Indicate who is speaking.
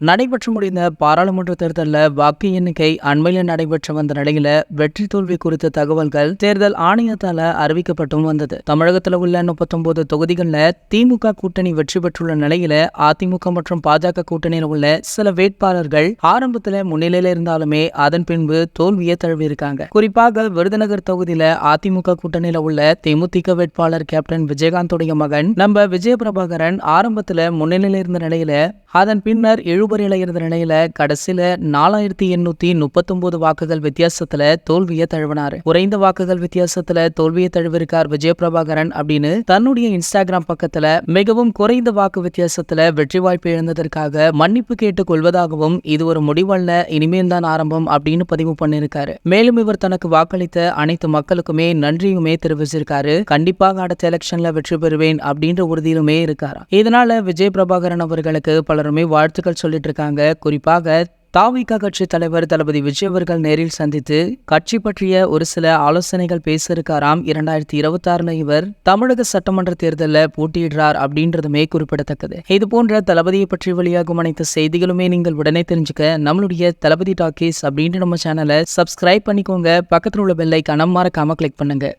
Speaker 1: நடைபெற்று முடிந்த பாராளுமன்ற தேர்தலில் வாக்கு எண்ணிக்கை அண்மையில் நடைபெற்று வந்த நிலையில வெற்றி தோல்வி குறித்த தகவல்கள் தேர்தல் ஆணையத்தால அறிவிக்கப்பட்டும் வந்தது. தமிழகத்தில் உள்ள 39 தொகுதிகளில் திமுக கூட்டணி வெற்றி பெற்றுள்ள நிலையில அதிமுக மற்றும் பாஜக கூட்டணியில் உள்ள சில வேட்பாளர்கள் ஆரம்பத்தில் முன்னிலையில இருந்தாலுமே அதன் பின்பு தோல்வியை தழுவியிருக்காங்க. குறிப்பாக விருதுநகர் தொகுதியில அதிமுக கூட்டணியில உள்ள தேமுதிக வேட்பாளர் கேப்டன் விஜயகாந்தோடைய மகன் நம்ம விஜயபிரபாகரன் ஆரம்பத்தில் முன்னிலையில இருந்த நிலையில அதன் பின்னர் இழுபறியில இருந்த நிலையில கடைசியில 4839 வாக்குகள் வித்தியாசத்துல தோல்வியை தழுவினாரு. குறைந்த வாக்குகள் வித்தியாசத்துல தோல்வியை தழுவிருக்கார் விஜயபிரபாகரன் அப்படின்னு தன்னுடைய இன்ஸ்டாகிராம் பக்கத்துல மிகவும் குறைந்த வாக்கு வித்தியாசத்துல வெற்றி வாய்ப்பு இழந்ததற்காக மன்னிப்பு கேட்டுக் கொள்வதாகவும் இது ஒரு முடிவல்ல, இனிமேல் தான் ஆரம்பம் அப்படின்னு பதிவு பண்ணிருக்காரு. மேலும் இவர் தனக்கு வாக்களித்த அனைத்து மக்களுக்குமே நன்றியுமே தெரிவிச்சிருக்காரு. கண்டிப்பாக அடுத்த எலெக்ஷன்ல வெற்றி பெறுவேன் அப்படின்ற உறுதியிலுமே இருக்காரா. இதனால விஜயபிரபாகரன் அவர்களுக்கு பலருமே வாழ்த்துக்கள் சொல்லிட்டு இருக்காங்க. குறிப்பாக தாவிக கட்சி தலைவர் தளபதி விஜய் அவர்கள் நேரில் சந்தித்து கட்சி பற்றிய ஒரு சில ஆலோசனைகள் பேசியிருக்காராம். 2026 இவர் தமிழக சட்டமன்ற தேர்தலில் போட்டியிடுறார் அப்படின்றதுமே குறிப்பிடத்தக்கது. இது போன்ற தளபதியை பற்றி வெளியாகும் அனைத்து செய்திகளுமே நீங்கள் உடனே தெரிஞ்சுக்க நம்மளுடைய தளபதி டாக்கீஸ் அப்படின்ற நம்ம சேனலை சப்ஸ்கிரைப் பண்ணிக்கோங்க. பக்கத்தில் உள்ள பெல் ஐகானை மறக்காம கிளிக் பண்ணுங்க.